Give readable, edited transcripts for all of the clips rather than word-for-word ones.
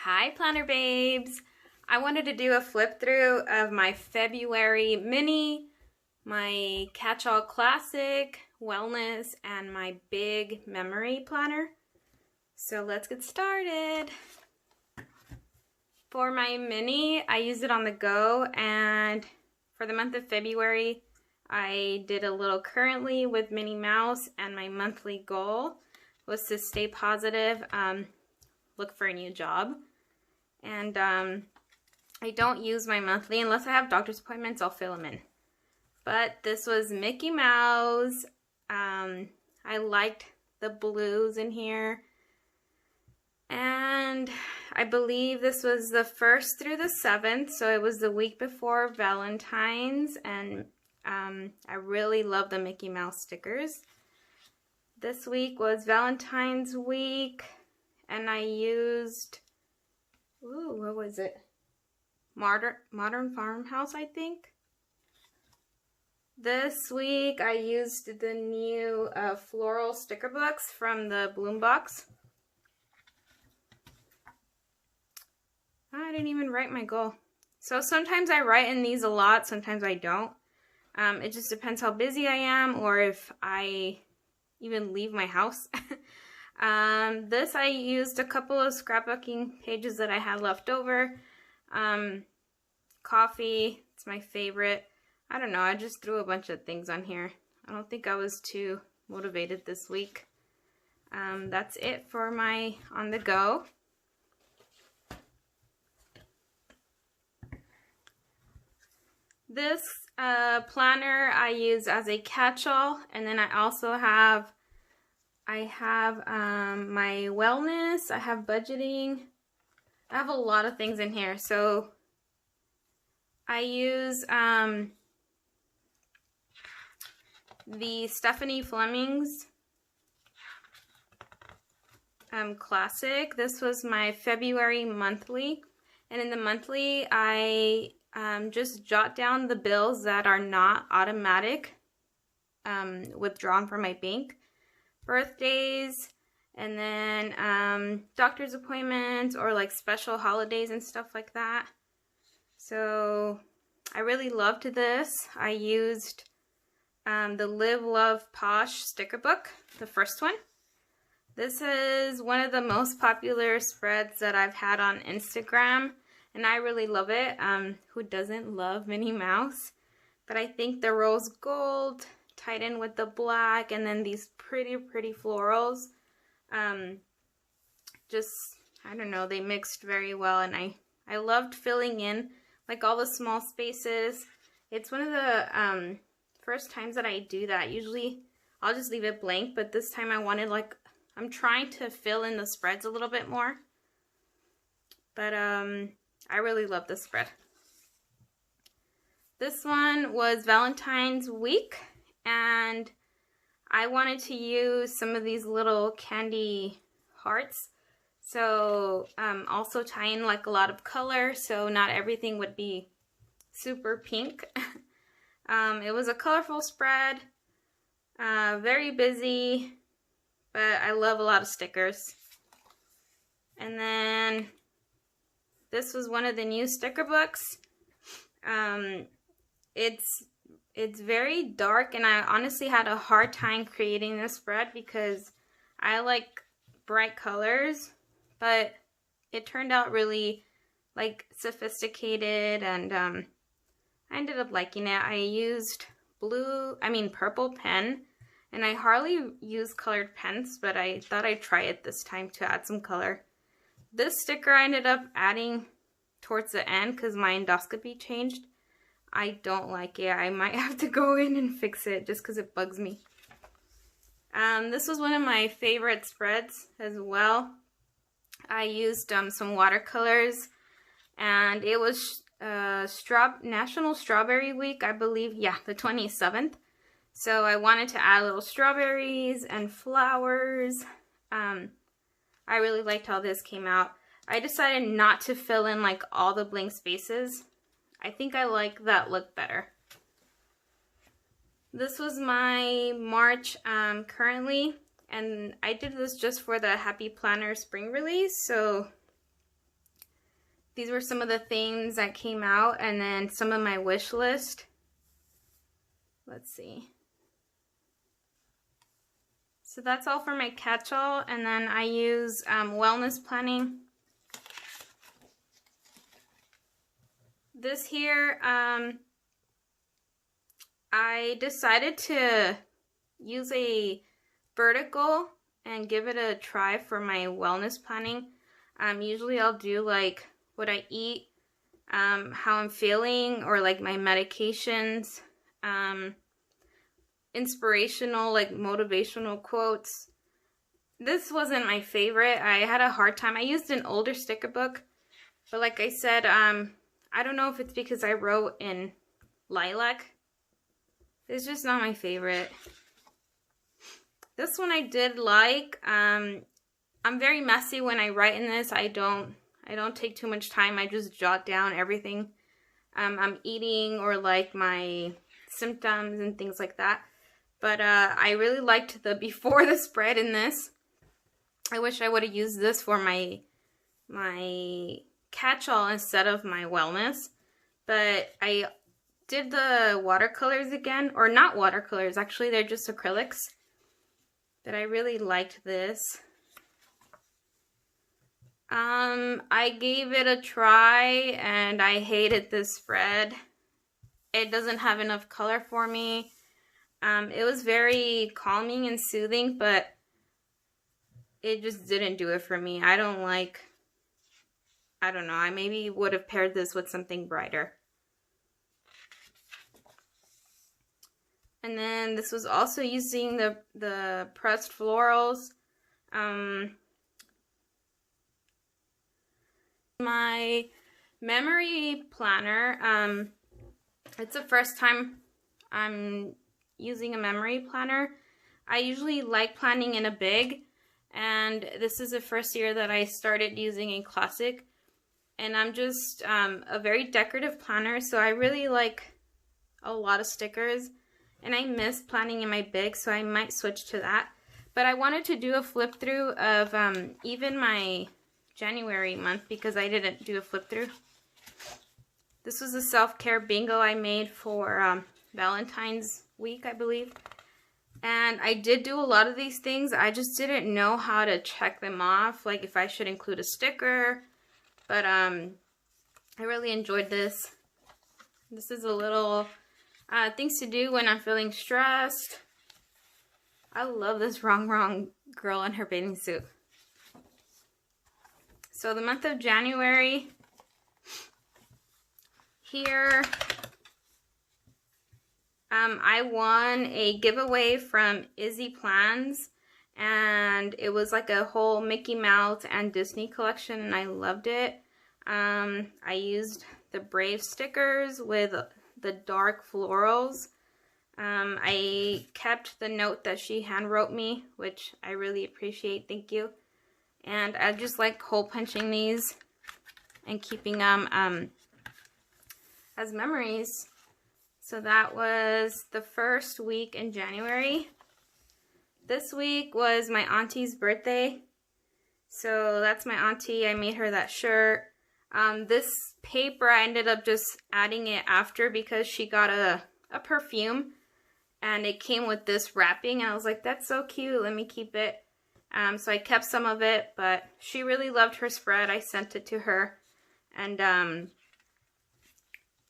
Hi Planner Babes! I wanted to do a flip through of my February mini, my Catch-All Classic, Wellness, and my big memory planner. So let's get started. For my mini, I used it on the go, and for the month of February, I did a little currently with Minnie Mouse, and my monthly goal was to stay positive, look for a new job. And I don't use my monthly unless I have doctor's appointments. I'll fill them in. But this was Mickey Mouse. I liked the blues in here, and I believe this was the 1st through the 7th, so it was the week before Valentine's, and I really love the Mickey Mouse stickers. This week was Valentine's week, and I used, what was it? Modern Farmhouse, I think. This week I used the new floral sticker books from the Bloom Box. I didn't even write my goal. So sometimes I write in these a lot, sometimes I don't. It just depends how busy I am or if I even leave my house. This I used a couple of scrapbooking pages that I had left over. Coffee, it's my favorite. I don't know, I just threw a bunch of things on here. I don't think I was too motivated this week. That's it for my on the go. This planner I use as a catch-all, and then I also have my wellness, I have budgeting. I have a lot of things in here. So I use the Stephanie Fleming's classic. This was my February monthly, and in the monthly I just jot down the bills that are not automatic withdrawn from my bank, birthdays, and then doctor's appointments or like special holidays and stuff like that. So I really loved this. I used the Live Love Posh sticker book, the first one. This is one of the most popular spreads that I've had on Instagram, and I really love it. Who doesn't love Minnie Mouse? But I think the rose gold tied in with the black and then these pretty florals, just, I don't know, they mixed very well, and I loved filling in like all the small spaces. It's one of the first times that I do that. Usually I'll just leave it blank, but this time I wanted, like, I'm trying to fill in the spreads a little bit more. But I really love this spread. This one was Valentine's week, and I wanted to use some of these little candy hearts. So also tie in like a lot of color, so not everything would be super pink. It was a colorful spread, very busy, but I love a lot of stickers. And then this was one of the new sticker books. It's very dark, and I honestly had a hard time creating this spread because I like bright colors, but it turned out really like sophisticated, and I ended up liking it. I used purple pen, and I hardly use colored pens, but I thought I'd try it this time to add some color. This sticker I ended up adding towards the end because my endoscopy changed. I don't like it. I might have to go in and fix it just because it bugs me. This was one of my favorite spreads as well. I used some watercolors, and it was National Strawberry Week, I believe. Yeah, the 27th. So I wanted to add little strawberries and flowers. I really liked how this came out. I decided not to fill in like all the blank spaces. I think I like that look better. This was my March currently, and I did this just for the Happy Planner spring release, so These were some of the things that came out, and then some of my wish list. Let's see. So that's all for my catch-all, and then I use wellness planning. This here, I decided to use a vertical and give it a try for my wellness planning. Usually I'll do like what I eat, how I'm feeling, or like my medications, inspirational, like motivational quotes. This wasn't my favorite. I had a hard time. I used an older sticker book, but like I said, I don't know if it's because I wrote in lilac. It's just not my favorite. This one I did like. I'm very messy when I write in this. I don't take too much time. I just jot down everything I'm eating, or like my symptoms and things like that. But I really liked the before the spread in this. I wish I would have used this for my catch-all instead of my wellness. But I did the watercolors again, or not watercolors, actually they're just acrylics. But I really liked this. I gave it a try and I hated this spread. It doesn't have enough color for me. It was very calming and soothing, but it just didn't do it for me. I don't know, I maybe would have paired this with something brighter. And then this was also using the pressed florals. My memory planner, it's the first time I'm using a memory planner. I usually like planning in a big, and this is the first year that I started using a classic. And I'm just a very decorative planner, so I really like a lot of stickers. And I miss planning in my big, so I might switch to that. But I wanted to do a flip through of even my January month, because I didn't do a flip through. This was a self-care bingo I made for Valentine's week, I believe. And I did do a lot of these things. I just didn't know how to check them off, like if I should include a sticker. But I really enjoyed this. This is a little things to do when I'm feeling stressed. I love this wrong girl in her bathing suit. So the month of January, here, I won a giveaway from Izzy Plans, and it was like a whole Mickey Mouse and Disney collection, and I loved it. I used the Brave stickers with the dark florals. I kept the note that she hand wrote me, which I really appreciate. Thank you. And I just like hole punching these and keeping them as memories. So that was the first week in January. This week was my auntie's birthday. So that's my auntie. I made her that shirt. This paper, I ended up just adding it after because she got a perfume. And it came with this wrapping. And I was like, that's so cute. Let me keep it. So I kept some of it, but she really loved her spread. I sent it to her, and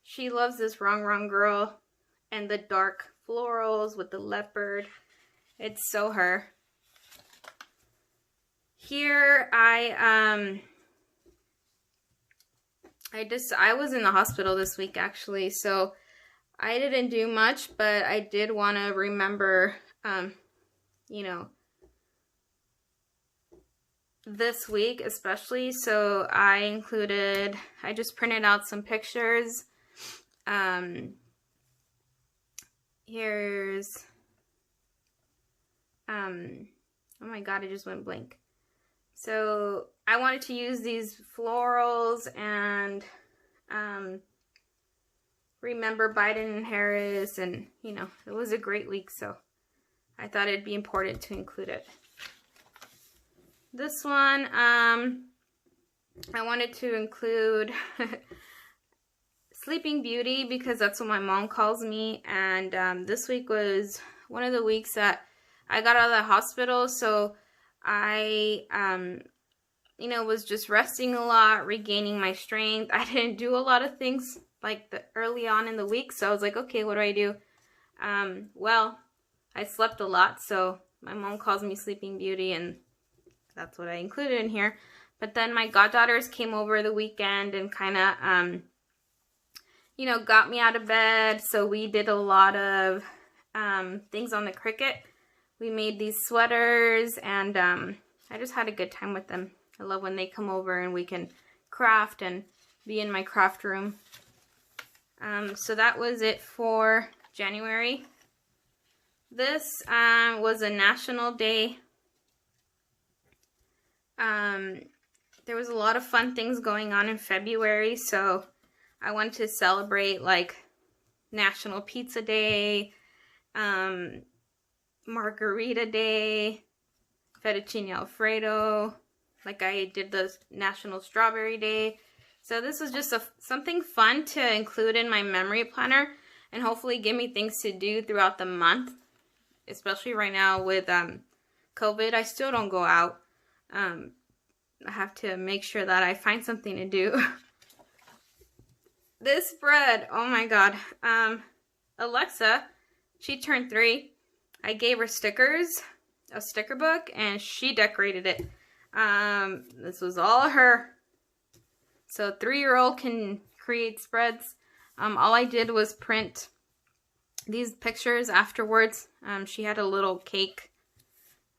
she loves this wrong girl and the dark florals with the leopard. It's so her. Here I was in the hospital this week actually, so I didn't do much, but I did want to remember, you know, this week especially. So I just printed out some pictures. Here's oh my god, I just went blank. So I wanted to use these florals and remember Biden and Harris, and you know, it was a great week, so I thought it'd be important to include it. This one, I wanted to include Sleeping Beauty because that's what my mom calls me, and this week was one of the weeks that I got out of the hospital, so I you know, was just resting a lot, regaining my strength. I didn't do a lot of things like early on in the week, so I was like, okay, what do I do? Well, I slept a lot, so my mom calls me Sleeping Beauty, and that's what I included in here. But then my goddaughters came over the weekend and kind of, you know, got me out of bed. So we did a lot of things on the Cricut. We made these sweaters, and I just had a good time with them. I love when they come over and we can craft and be in my craft room. So that was it for January. This was a national day. There was a lot of fun things going on in February, so I wanted to celebrate like National Pizza Day, Margarita Day, Fettuccine Alfredo, like I did the National Strawberry Day. So this was just something fun to include in my memory planner and hopefully give me things to do throughout the month, especially right now with COVID. I still don't go out. I have to make sure that I find something to do. This bread, oh my god. Alexa, she turned 3. I gave her stickers, a sticker book, and she decorated it. This was all her. So 3-year-old can create spreads. All I did was print these pictures afterwards. She had a little cake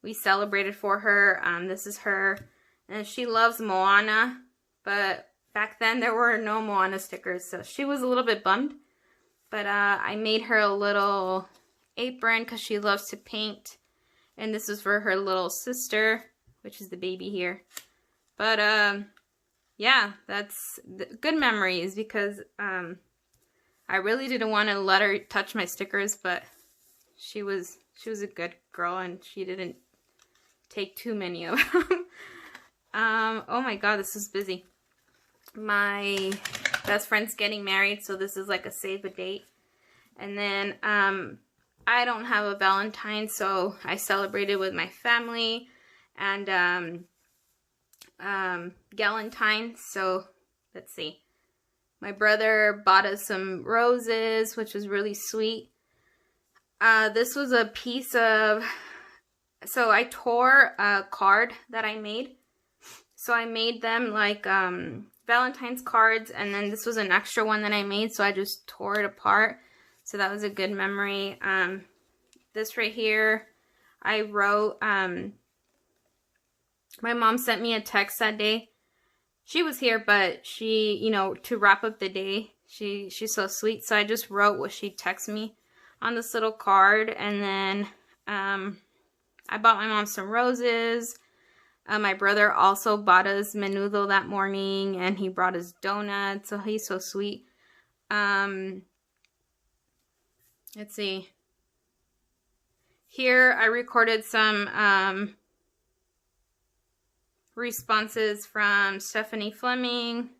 we celebrated for her. This is her. And she loves Moana, but back then there were no Moana stickers, so she was a little bit bummed. But I made her a little apron because she loves to paint. And this is for her little sister, which is the baby here. But yeah, that's good memories because I really didn't want to let her touch my stickers, but she was a good girl and she didn't take too many of them. Oh my god, this is busy. My best friend's getting married, so this is like a save a date. And then I don't have a Valentine, so I celebrated with my family and Galentine. So let's see. My brother bought us some roses, which was really sweet. This was a piece of, so I tore a card that I made. So I made them like Valentine's cards, and then this was an extra one that I made, so I just tore it apart. So that was a good memory. This right here, I wrote, my mom sent me a text that day. She was here, but she, you know, to wrap up the day, she's so sweet. So I just wrote what she texted me on this little card, and then I bought my mom some roses. My brother also bought us menudo that morning, and he brought us donuts, so he's so sweet. Let's see. Here I recorded some responses from Stephanie Fleming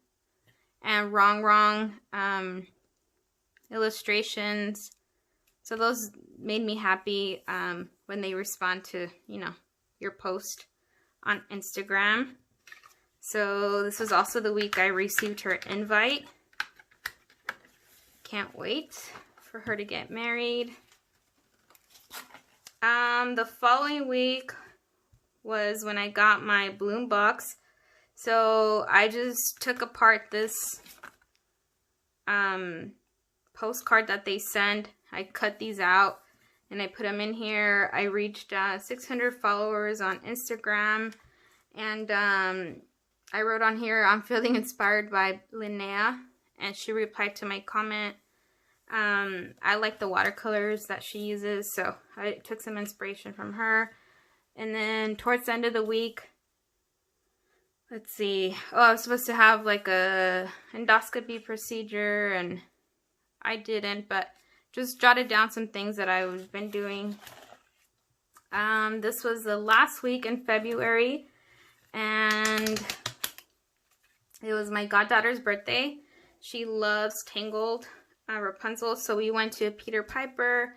and Wrong illustrations. So those made me happy when they respond to, you know, your post on Instagram. So this was also the week I received her invite. Can't wait for her to get married. The following week was when I got my bloom box. So I just took apart this postcard that they send. I cut these out and I put them in here. I reached 600 followers on Instagram, and I wrote on here, I'm feeling inspired by Linnea, and she replied to my comment. I like the watercolors that she uses, so I took some inspiration from her. And then towards the end of the week, let's see, oh, I was supposed to have like a endoscopy procedure, and I didn't, but just jotted down some things that I've been doing. This was the last week in February, and It was my goddaughter's birthday. She loves Tangled, Rapunzel, so we went to Peter Piper.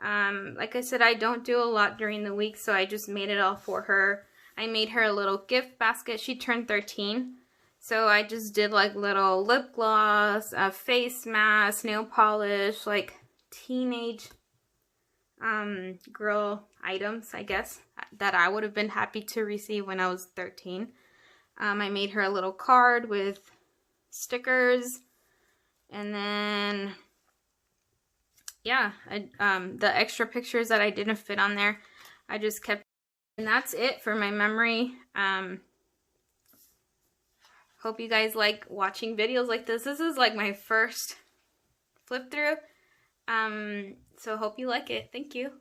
Like I said, I don't do a lot during the week, so I just made it all for her. I made her a little gift basket. She turned 13, so I just did like little lip gloss, a face mask, nail polish, like teenage girl items, I guess, that I would have been happy to receive when I was 13. I made her a little card with stickers, and then yeah, the extra pictures that I didn't fit on there, I just kept. And that's it for my memory. Hope you guys like watching videos like this. This is like my first flip through. So hope you like it. Thank you.